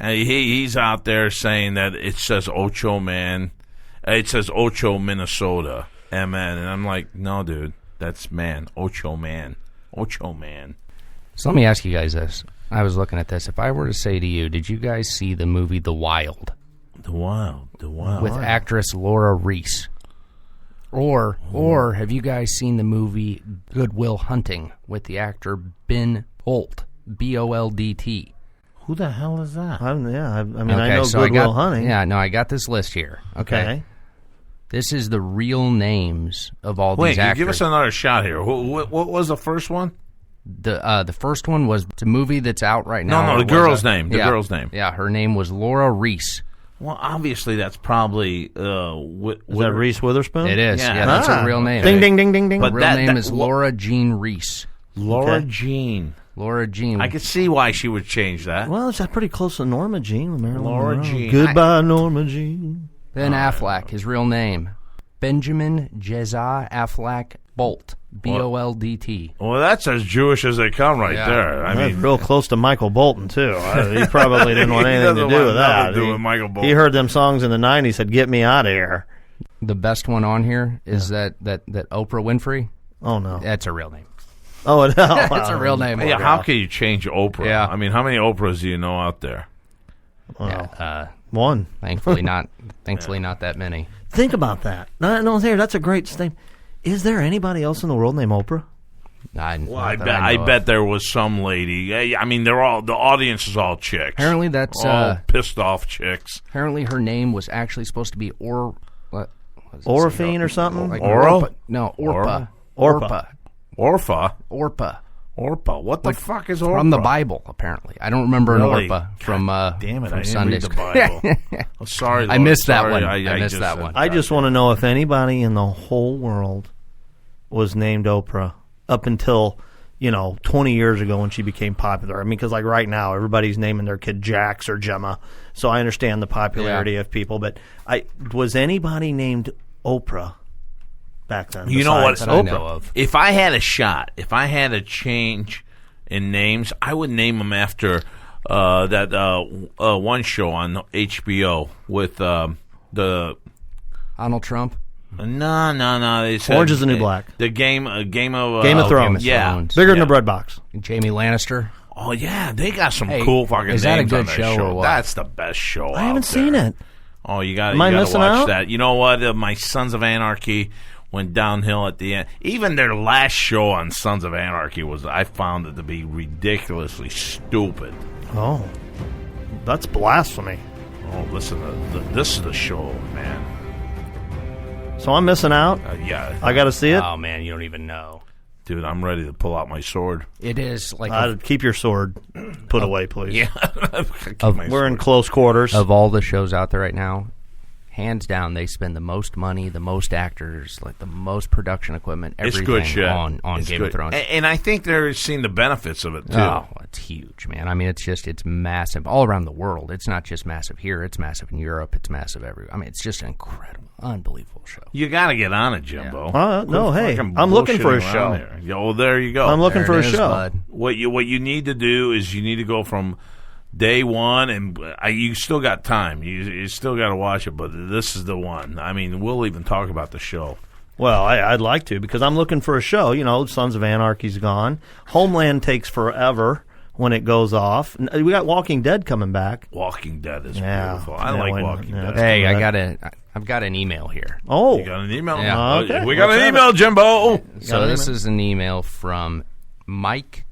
he's out there saying that it says Ochoman. It says Ocho, Minnesota, MN. And I'm like, no, dude, that's man. Ochoman. So let me ask you guys this. I was looking at this. If I were to say to you, did you guys see the movie The Wild? The Wild. With actress Laura Reese. Or have you guys seen the movie Good Will Hunting with the actor Ben Bolt, B-O-L-D-T? Who the hell is that? I know so Good Will Hunting. Yeah, no, I got this list here. Okay. This is the real names of all these actors. Wait, give us another shot here. What was the first one? The first one was the movie that's out right now. No, the girl's name. The girl's name. Yeah, her name was Laura Reese. Well, obviously that's probably Is that Reese Witherspoon? It is. Yeah. Yeah, that's her real name. Ding, ding, ding, ding, ding. Her But real name is Laura Jean Reese. Laura Jean. Laura Jean. I could see why she would change that. Well, it's pretty close to Norma Jean. with Marilyn Laura Monroe. Jean. Goodbye, Norma Jean. Ben Affleck, his real name. Benjamin Jezza Affleck Bolt. B-O-L-D-T. Well, that's as Jewish as they come right there. I That's mean, real close to Michael Bolton, too. He probably didn't want anything to do with that. Do with Michael Bolton. He heard them songs in the 90s, said, get me out of here. The best one on here is that Oprah Winfrey. Oh, no. That's a real name. Oh, no. That's a real name. Yeah, how can you change Oprah? Yeah. I mean, how many Oprahs do you know out there? One. Thankfully not that many. Think about that. No, that's a great statement. Is there anybody else in the world named Oprah? I bet there was some lady. I mean, the audience is all chicks. Apparently that's all pissed off chicks. Apparently her name was actually supposed to be Orphine or something? Like Oral? Orpa. No, Orpa. Orpa. What the fuck is Orpa? From the Bible, apparently. I don't remember Really? an Orpa from Damn it! from I didn't Sunday read the school. Bible. Oh, sorry, I Lord. missed that Sorry, one. I missed that one. I just want to know if anybody in the whole world was named Oprah up until, 20 years ago when she became popular. I mean, because like right now, everybody's naming their kid Jax or Gemma. So I understand the popularity of people. But was anybody named Oprah back then? You know what? That I know of. If I had a shot, if I had a change in names, I would name them after that one show on HBO with the Donald Trump. No. They said, Orange is the New Black. The Game of Game of Thrones. Game of Yeah. Thrones. Bigger than a bread box. Jamie Lannister. Oh yeah, they got some Hey, cool fucking is that a names good on that show or what? That's the best show. I haven't seen it. Oh, you got to Am I watch missing out? that. You know what? My Sons of Anarchy went downhill at the end. Even their last show on Sons of Anarchy I found it to be ridiculously stupid. Oh, that's blasphemy. Oh, listen, this is the show, man. So I'm missing out? Yeah. I got to see it? Oh man, you don't even know. Dude, I'm ready to pull out my sword. It is like Keep your sword put away, please. Yeah. We're in close quarters. of all the shows out there right now, hands down, they spend the most money, the most actors, like the most production equipment, everything It's good shit. on It's Game good. of Thrones. And I think they're seeing the benefits of it, too. Oh, it's huge, man. I mean, it's massive all around the world. It's not just massive here. It's massive in Europe. It's massive everywhere. I mean, it's just an incredible, unbelievable show. You got to get on it, Jimbo. No, Quit hey, fucking I'm looking for a bullshitting show. around here. Oh, there you go. I'm looking There for a it is, show. bud. What you need to do is you need to go from day one, and you still got time. You still got to watch it, but this is the one. I mean, we'll even talk about the show. Well, I'd like to because I'm looking for a show. Sons of Anarchy's gone. Homeland takes forever when it goes off. We got Walking Dead coming back. Walking Dead is Yeah. beautiful. I Yeah, like why not? Walking Yeah. Dead. Hey, Right. I've got an email here. Oh, You got an email? Yeah. Okay. We got Let's an have email, Jimbo. So this is an email from Mike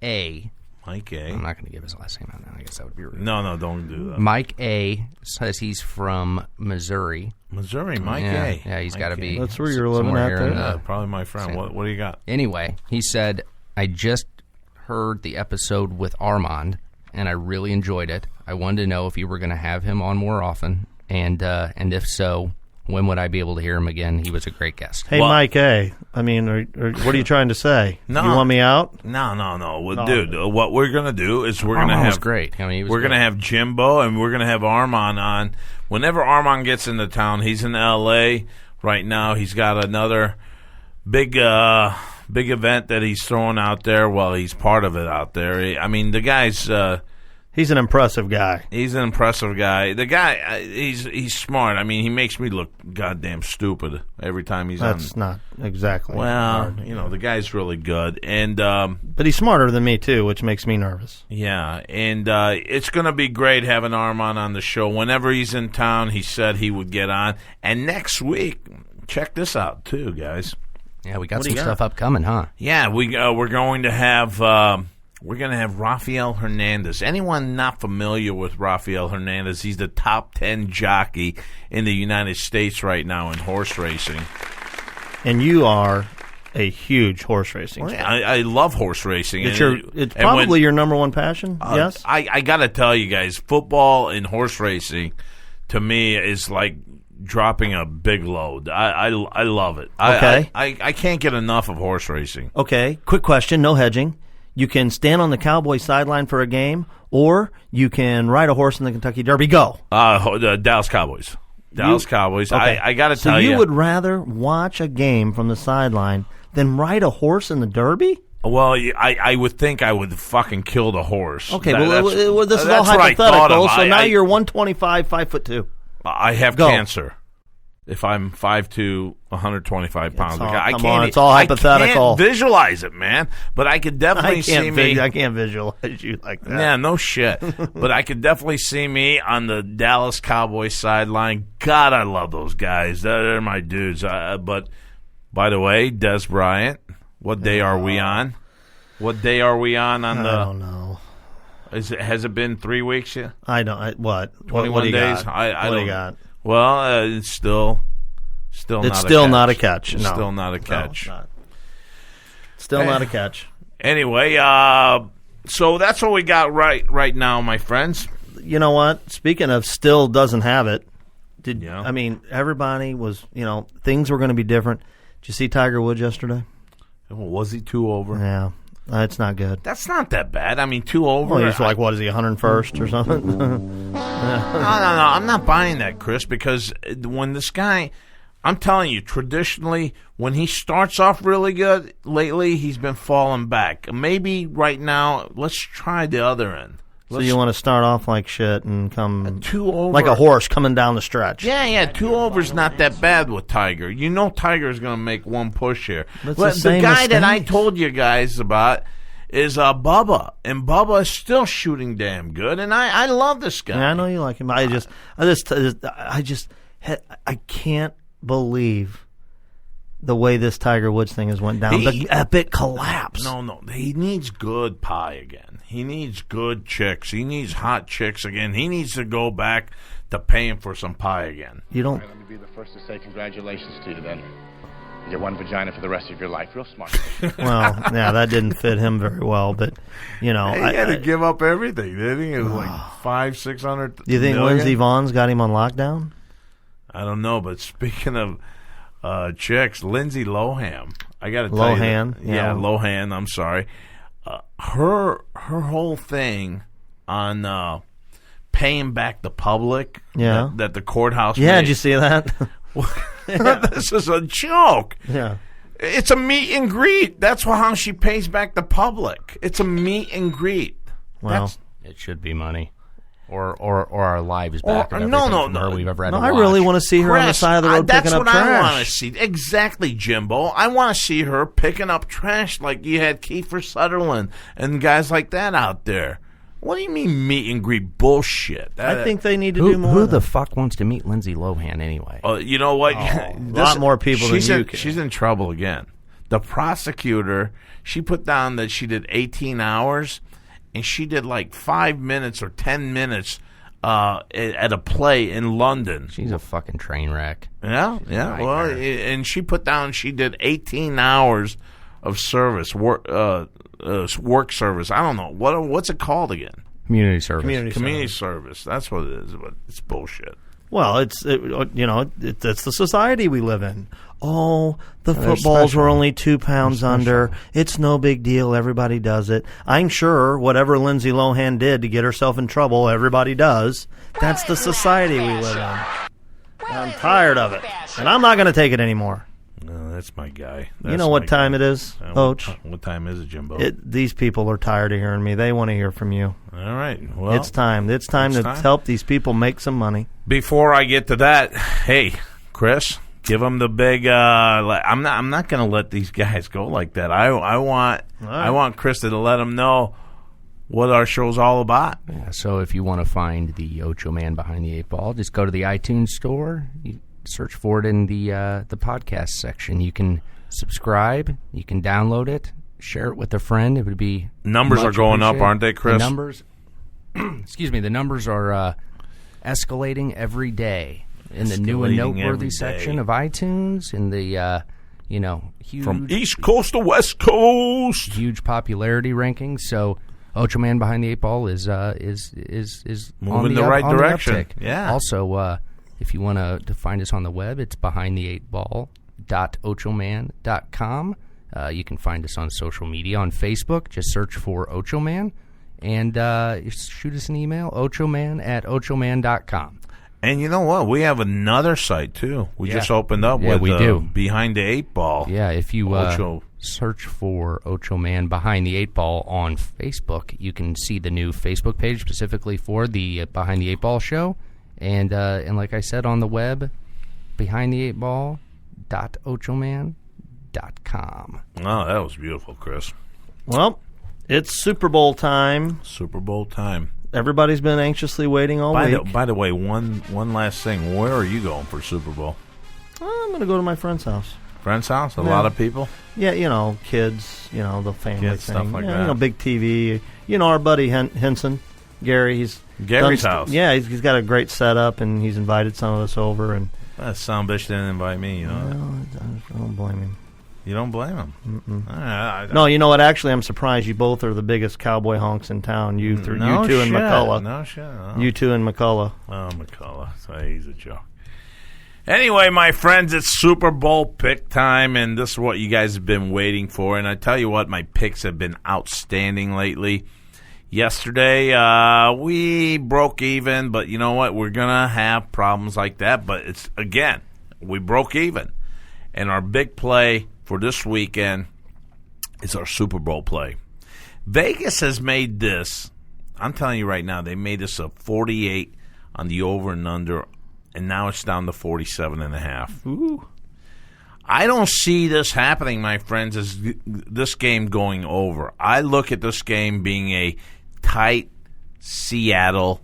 A. Mike A. I'm not going to give his last name out now. I guess that would be rude. No, don't do that. Mike A. says he's from Missouri. Missouri, Mike yeah, A. Yeah, he's got to be. That's where you're living somewhere at here in there. the- Probably my friend. What do you got? Anyway, he said, I just heard the episode with Armand, and I really enjoyed it. I wanted to know if you were going to have him on more often, and if so, when would I be able to hear him again? He was a great guest. Hey, Well- Mike A. I mean, what are you trying to say? No. You want me out? No. Well, dude, what we're gonna do is we're gonna Armand was have great. I mean, he was we're great. gonna have Jimbo and we're gonna have Armand on. Whenever Armand gets into town, he's in L.A. right now. He's got another big event that he's throwing out there. Well, he's part of it out there. I mean, the guy's. He's an impressive guy. He's an impressive guy. The guy, he's smart. I mean, he makes me look goddamn stupid every time he's on. That's not exactly Well, hard. the guy's really good, and But he's smarter than me, too, which makes me nervous. yeah, and it's going to be great having Armand on the show. Whenever he's in town, he said he would get on. And next week, check this out too, guys. Yeah, we got What do some you got? stuff upcoming, huh? Yeah, we're going to have Rafael Hernandez. Anyone not familiar with Rafael Hernandez? He's the top 10 jockey in the United States right now in horse racing. And you are a huge horse racing fan. I love horse racing. It's, And it's and probably when- your number one passion, yes? I got to tell you guys, football and horse racing, to me, is like dropping a big load. I love it. Okay. I can't get enough of horse racing. Okay, quick question, no hedging. You can stand on the Cowboy sideline for a game, or you can ride a horse in the Kentucky Derby. Go. The Dallas Cowboys. Dallas Cowboys. Okay. I got to so tell you you. would rather watch a game from the sideline than ride a horse in the Derby? Well, I would think I would fucking kill the horse. Okay, That- well, that's- this is all that's what I thought hypothetical, of. so now I- you're 125, 5'2". I have Go. cancer. If I'm 5'2", 125 pounds, all- I come can't. on, it's all hypothetical. I can't visualize it, man. But I could definitely see me. I can't visualize you like that. Yeah, no shit. But I could definitely see me on the Dallas Cowboys sideline. God, I love those guys. They're my dudes. But by the way, Des Bryant, what day are we on? What day are we on the? I don't know. Has it been 3 weeks yet? I don't. What? 21 what do you days? Got? I what don't. do you got? Well, it's still It's not still a not a catch. catch. It's No. still not a No, catch. it's not. Still not a catch. Anyway, so that's what we got right now, my friends. You know what? Speaking of still doesn't have it, Yeah. I mean, everybody was, things were going to be different. Did you see Tiger Woods yesterday? Was he 2 over? Yeah. It's not good. That's not that bad. I mean, 2 over. Well, he's like, what is he, 101st or something? No. I'm not buying that, Chris, because when this guy, I'm telling you, traditionally, when he starts off really good, lately he's been falling back. Maybe right now, let's try the other end. So you want to start off like shit and come 2 over. like a horse coming down the stretch. Yeah, 2 over's not that bad with Tiger. You know Tiger's going to make one push here. That's But the same guy that I mistake. told you guys about is Bubba, and Bubba is still shooting damn good, and I love this guy. Yeah, I know you like him. I can't believe the way this Tiger Woods thing has went down. The epic collapse. No, he needs good pie again. He needs good chicks. He needs hot chicks again. He needs to go back to paying for some pie again. You don't. Let me be the first to say congratulations to you then. You get one vagina for the rest of your life. Real smart. Well, yeah, that didn't fit him very well. But He had to give up everything, didn't he? It was like $500-600. do you think million? Lindsey Vaughn's got him on lockdown? I don't know, but speaking of chicks, Lindsay Lohan, I got to tell you, Lohan, yeah. Lohan. I'm sorry. Her whole thing on paying back the public. Yeah. that the courthouse. Yeah, made. did you see that? This is a joke. Yeah. It's a meet and greet. That's how she pays back the public. It's a meet and greet. Well, It should be money. Or our lives back. Or- of no, everything no, from her no. we've ever had no, to I watch. really want to see her on the Chris, side of the road that's picking up what I trash. want to see. Exactly, Jimbo. I want to see her picking up trash like you had Kiefer Sutherland and guys like that out there. What do you mean meet and greet bullshit? I think they need to do more. Who of the that. fuck wants to meet Lindsay Lohan anyway? You know what? a lot more people than you can. She's in trouble again. The prosecutor, she put down that she did 18 hours, and she did like 5 minutes or 10 minutes at a play in London. She's a fucking train wreck. Yeah. Well, and she put down. She did 18 hours of service work service. I don't know what's it called again. Community service. Community service. That's what it is. But it's bullshit. Well, it's the society we live in. Oh, the footballs were only 2 pounds under. It's no big deal. Everybody does it. I'm sure whatever Lindsay Lohan did to get herself in trouble, everybody does. That's the society we live in. I'm tired of it, and I'm not going to take it anymore. No, that's my guy. You know what time it is, Coach? What time is it, Jimbo? These people are tired of hearing me. They want to hear from you. All right. Well, it's time. It's time to help these people make some money. Before I get to that, hey, Chris, give them the big. I'm not going to let these guys go like that. I want Chris to let them know what our show's all about. Yeah, so if you want to find the Ocho Man Behind the Eight Ball, just go to the iTunes store. You search for it in the podcast section. You can subscribe. You can download it. Share it with a friend. It would be numbers are going up, aren't they, Chris? The numbers. Excuse me. The numbers are escalating every day in the new and noteworthy section of iTunes. In the huge from East Coast to West Coast, huge popularity rankings. So Ocho Man Behind the Eight Ball is moving in the right direction. Yeah. Also, if you want to find us on the web, it's behindtheeightball.ochoman.com. You can find us on social media on Facebook. Just search for Ocho Man, and shoot us an email, ochoman@ochoman.com. And you know what? We have another site, too. We just opened up with we do. Behind the Eight Ball. Yeah, if you search for Ocho Man Behind the Eight Ball on Facebook, you can see the new Facebook page specifically for the Behind the Eight Ball show. And like I said, on the web, behindtheeightball.ochoman.com. Oh, that was beautiful, Chris. Well, it's Super Bowl time. Super Bowl time. Everybody's been anxiously waiting all week. By the way, one last thing. Where are you going for Super Bowl? I'm going to go to my friend's house. Friend's house? A lot of people? Yeah, kids, the family kids, thing. Stuff like that. Big TV. Our buddy Henson, Gary, Gary's house. Yeah, he's got a great setup, and he's invited some of us over. And that son bitch didn't invite me, I don't blame him. You don't blame him? No, you know what? Actually, I'm surprised you both are the biggest cowboy honks in town. You two and McCullough. No shit. No. You two and McCullough. Oh, McCullough. He's a joke. Anyway, my friends, it's Super Bowl pick time, and this is what you guys have been waiting for. And I tell you what, my picks have been outstanding lately. Yesterday, we broke even, but you know what? We're going to have problems like that. But we broke even. And our big play for this weekend is our Super Bowl play. Vegas has made this, I'm telling you right now, they made this a 48 on the over and under, and now it's down to 47.5. Ooh. I don't see this happening, my friends, as this game going over. I look at this game being a tight Seattle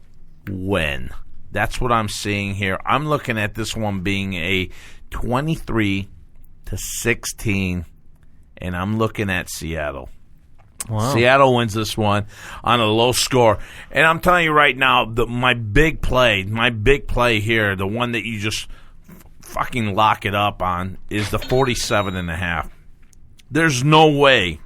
win. That's what I'm seeing here. I'm looking at this one being a 23-16, and I'm looking at Seattle. Wow. Seattle wins this one on a low score. And I'm telling you right now, my big play here, the one that you just fucking lock it up on, is the 47.5. There's no way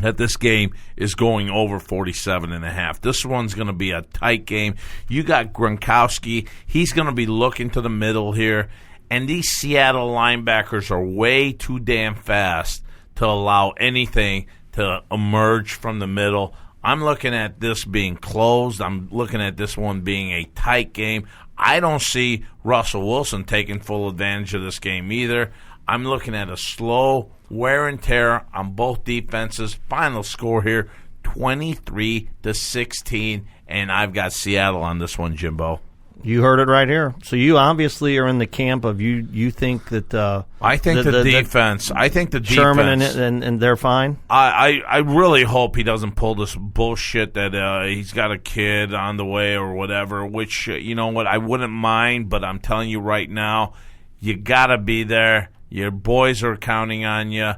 that this game is going over 47.5. This one's going to be a tight game. You got Gronkowski. He's going to be looking to the middle here. And these Seattle linebackers are way too damn fast to allow anything to emerge from the middle. I'm looking at this being closed. I'm looking at this one being a tight game. I don't see Russell Wilson taking full advantage of this game either. I'm looking at a slow wear and tear on both defenses. Final score here, 23-16, and I've got Seattle on this one, Jimbo. You heard it right here. So you obviously are in the camp of you think that I think the defense. I think the Sherman defense. and they're fine. I really hope he doesn't pull this bullshit that he's got a kid on the way or whatever. Which you know what, I wouldn't mind, but I'm telling you right now, you gotta be there. Your boys are counting on you.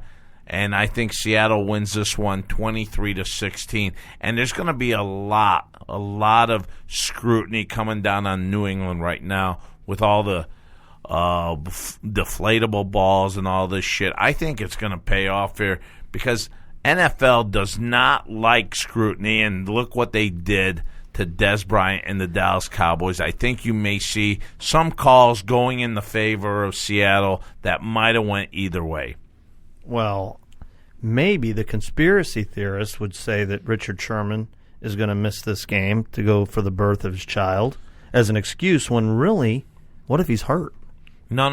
and I think Seattle wins this one 23-16. And there's going to be a lot of scrutiny coming down on New England right now with all the deflatable balls and all this shit. I think it's going to pay off here because NFL does not like scrutiny, and look what they did to Des Bryant and the Dallas Cowboys. I think you may see some calls going in the favor of Seattle that might have went either way. Well, maybe the conspiracy theorists would say that Richard Sherman is going to miss this game to go for the birth of his child as an excuse when really, what if he's hurt? No.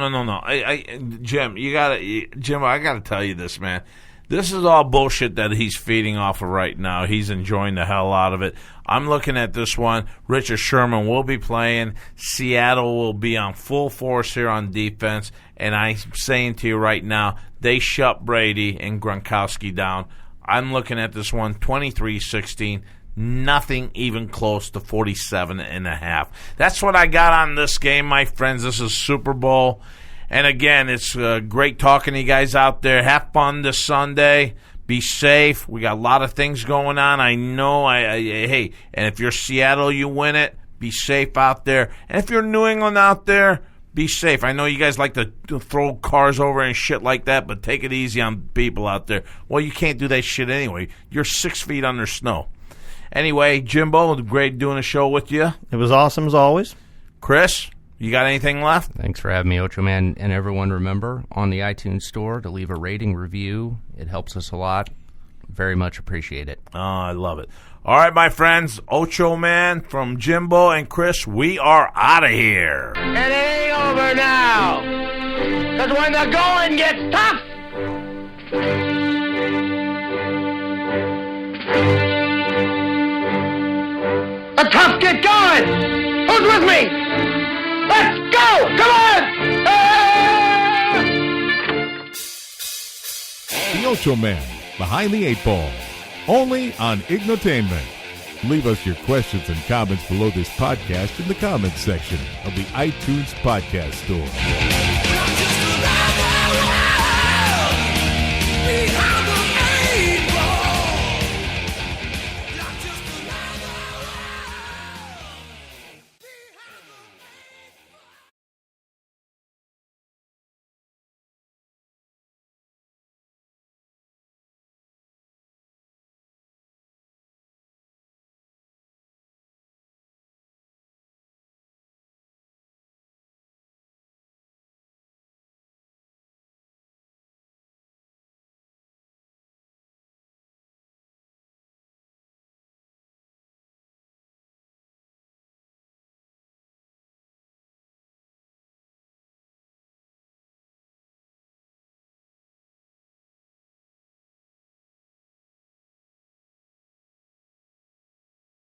Jim, I got to tell you this, man. This is all bullshit that he's feeding off of right now. He's enjoying the hell out of it. I'm looking at this one. Richard Sherman will be playing. Seattle will be on full force here on defense. And I'm saying to you right now, they shut Brady and Gronkowski down. I'm looking at this one 23-16. Nothing even close to 47.5. That's what I got on this game, my friends. This is Super Bowl. And again, it's great talking to you guys out there. Have fun this Sunday. Be safe. We got a lot of things going on. I know. Hey, and if you're Seattle, you win it. Be safe out there. And if you're New England out there, be safe. I know you guys like to throw cars over and shit like that, but take it easy on people out there. Well, you can't do that shit anyway. You're 6 feet under snow. Anyway, Jimbo, great doing a show with you. It was awesome as always. Chris, you got anything left? Thanks for having me, Ochoman. And everyone, remember, on the iTunes store to leave a rating review. It helps us a lot. Very much appreciate it. Oh, I love it. All right, my friends, Ochoman from Jimbo and Chris, we are out of here. And it ain't over now. Because when the going gets tough, the tough get going. Who's with me? Let's go! Come on! Ah! The Ocho Man, Behind the Eight Ball, only on Ignotainment. Leave us your questions and comments below this podcast in the comments section of the iTunes Podcast Store.